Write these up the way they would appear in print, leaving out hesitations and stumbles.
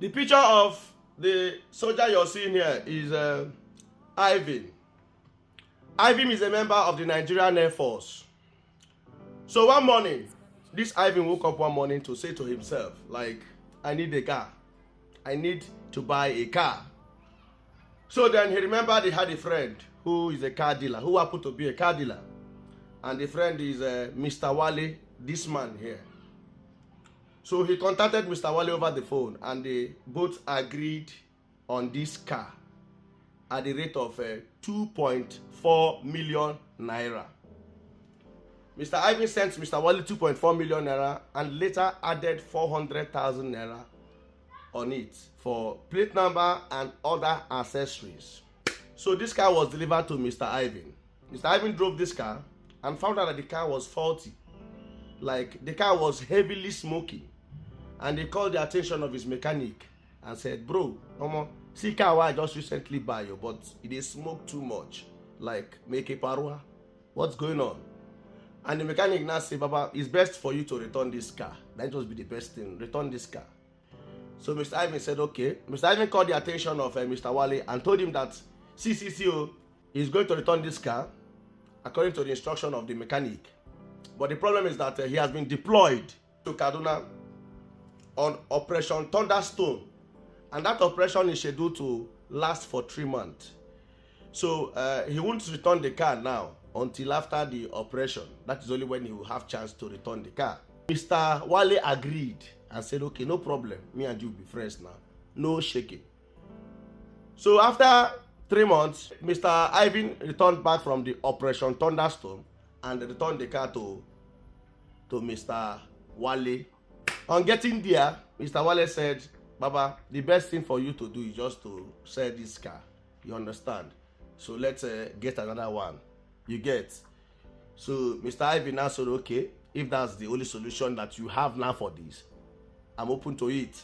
The picture of the soldier you're seeing here is Ivim. Ivim is a member of the Nigerian Air Force. So one morning, this Ivim woke up one morning to say to himself, like, I need a car. I need to buy a car. So then he remembered he had a friend who is a car dealer, who happened to be a car dealer. And the friend is Mr. Wale, this man here. So he contacted Mr. Wale over the phone and they both agreed on this car at the rate of 2.4 million naira. Mr. Ivim sent Mr. Wale 2.4 million naira and later added 400,000 naira on it for plate number and other accessories. So this car was delivered to Mr. Ivim. Mr. Ivim drove this car and found out that the car was faulty. Like, the car was heavily smoking. And he called the attention of his mechanic and said, bro, see car I just recently buy you, but it smoke too much. Like, make a parua. What's going on? And the mechanic now said, Baba, it's best for you to return this car. That just be the best thing. Return this car. So Mr. Ivim said, okay. Mr. Ivim called the attention of Mr. Wale and told him that CCCO is going to return this car according to the instruction of the mechanic. But the problem is that he has been deployed to Kaduna on Operation Thunderstone. And that operation is scheduled to last for 3 months. So he won't return the car now until after the operation. That is only when he will have chance to return the car. Mr. Wale agreed and said, okay, no problem. Me and you will be friends now. No shaking. So after 3 months, Mr. Ivim returned back from the Operation Thunderstone and returned the car to Mr. Wale. On getting there, Mr. Wale said, Baba, the best thing for you to do is just to sell this car. You understand? So let's get another one. You get? So Mr. Ivim now said, okay, if that's the only solution that you have now for this, I'm open to it.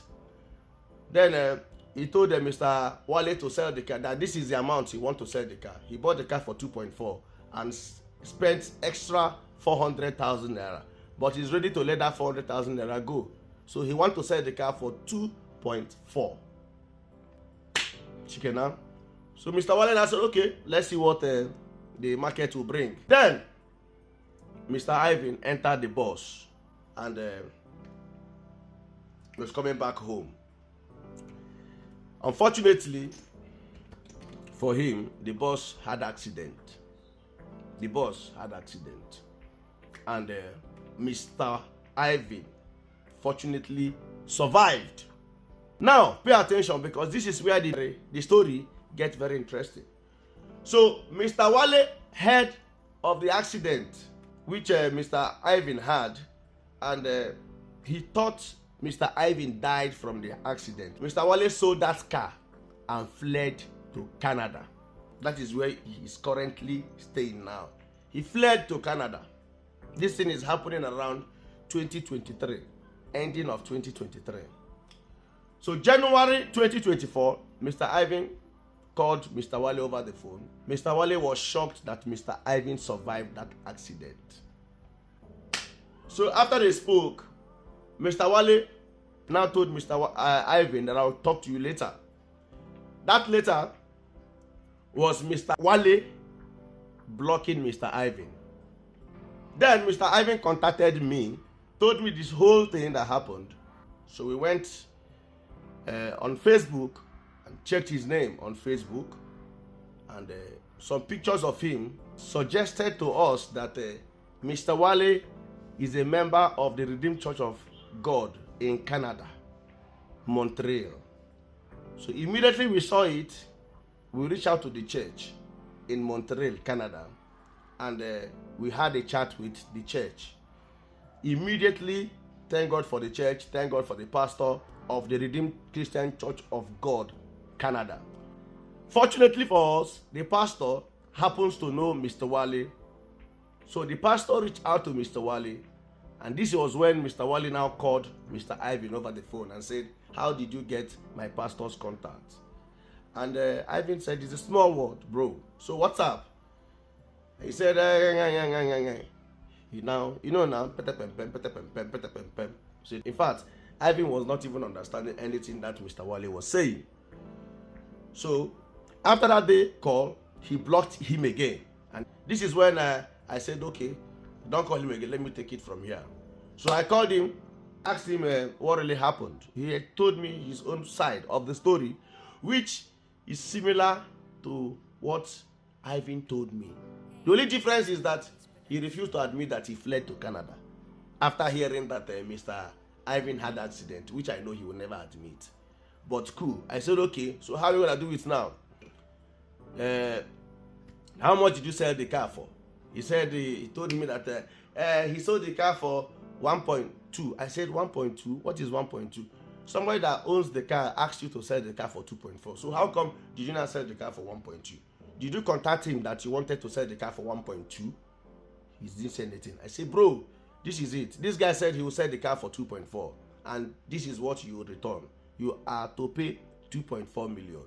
Then he told Mr. Wale to sell the car, that this is the amount he wants to sell the car. He bought the car for 2.4 and spent extra 400,000 naira. But he's ready to let that 400,000 naira go. So he wants to sell the car for 2.4. Chicken now. So Mr. Wale said, okay, let's see what the market will bring. Then Mr. Ivim entered the bus and was coming back home. Unfortunately for him, the bus had accident. The bus had accident. And Mr. Ivim fortunately survived. Now, pay attention because this is where the story gets very interesting. So, Mr. Wale heard of the accident which Mr. Ivim had, and he thought Mr. Ivim died from the accident. Mr. Wale sold that car and fled to Canada. That is where he is currently staying now. He fled to Canada. This thing is happening around 2023, ending of 2023. So January 2024, Mr. Ivim called Mr. Wale over the phone. Mr. Wale was shocked that Mr. Ivim survived that accident. So after they spoke, Mr. Wale now told Mr. Ivim that I'll talk to you later. That later was Mr. Wale blocking Mr. Ivim. Then Mr. Ivim contacted me, told me this whole thing that happened. So we went on Facebook and checked his name on Facebook, and some pictures of him suggested to us that Mr. Wale is a member of the Redeemed Church of God in Canada, Montreal. So immediately we saw it, we reached out to the church in Montreal, Canada, and we had a chat with the church. Immediately, thank God for the church, thank God for the pastor of the Redeemed Christian Church of God, Canada. Fortunately for us, the pastor happens to know Mr. Wale. So the pastor reached out to Mr. Wale, and this was when Mr. Wale now called Mr. Ivim over the phone and said, how did you get my pastor's contact? And Ivim said, it's a small word, bro. So what's up? He said, you know now, so in fact, Ivim was not even understanding anything that Mr. Wale was saying. So after that day call, he blocked him again. And this is when I said, okay, don't call him again, let me take it from here. So I called him, asked him what really happened. He told me his own side of the story, which is similar to what Ivim told me. The only difference is that he refused to admit that he fled to Canada after hearing that Mr. Ivim had an accident, which I know he will never admit. But cool. I said, okay, so how are you going to do it now? How much did you sell the car for? He said, he told me that he sold the car for 1.2. I said 1.2? What is 1.2? Somebody that owns the car asked you to sell the car for 2.4. So how come did you not sell the car for 1.2? Did you contact him that you wanted to sell the car for 1.2? He didn't say anything. I said, bro, this is it. This guy said he will sell the car for 2.4. And this is what you will return. You are to pay 2.4 million.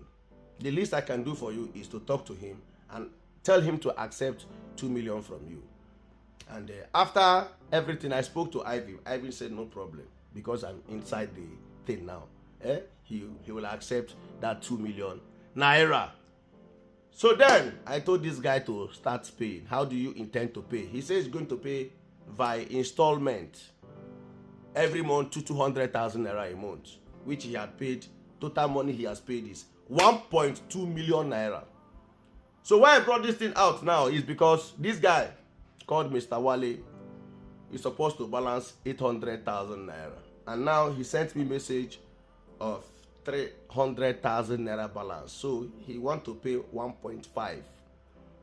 The least I can do for you is to talk to him and tell him to accept 2 million from you. And after everything, I spoke to Ivim. Ivim said no problem because I'm inside the thing now. He will accept that 2 million naira. So then I told this guy to start paying. How do you intend to pay? He says he's going to pay via installment every month to 200,000 naira a month, which he had paid. Total money he has paid is 1.2 million naira. So why I brought this thing out now is because this guy called Mr. Wale is supposed to balance 800,000 naira. And now he sent me a message of 300,000 naira balance. So he want to pay 1.5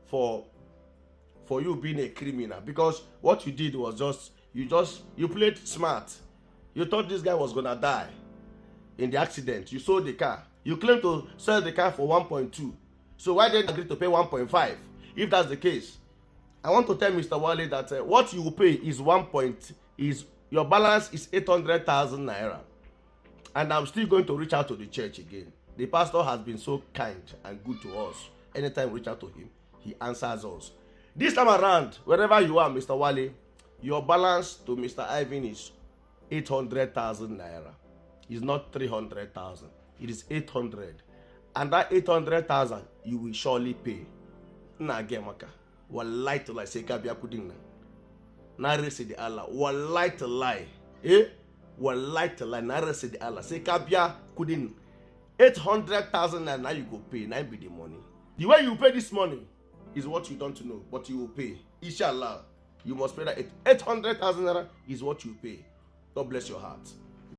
for you being a criminal. Because what you did was you played smart. You thought this guy was gonna die in the accident. You sold the car. You claim to sell the car for 1.2. So why didn't you agree to pay 1.5? If that's the case, I want to tell Mr. Wale that what you will pay is your balance is 800,000 naira. And I'm still going to reach out to the church again. The pastor has been so kind and good to us. Anytime we reach out to him, he answers us. This time around, wherever you are, Mr. Wale, your balance to Mr. Ivim is 800,000 naira. It's not 300,000. It is 800. And that 800,000, you will surely pay. Na gemaka. Wallahi to lie. Say kabia kuding na. Na resi di Allah. Wallahi to lie. Wallahi to lie. Na resi di Allah. Say kabia kuding. 800,000 and now you go pay. Now be the money. The way you pay this money is what you don't know, but you will pay. Inshallah, you must pay that 800,000 naira is what you pay. God bless your heart.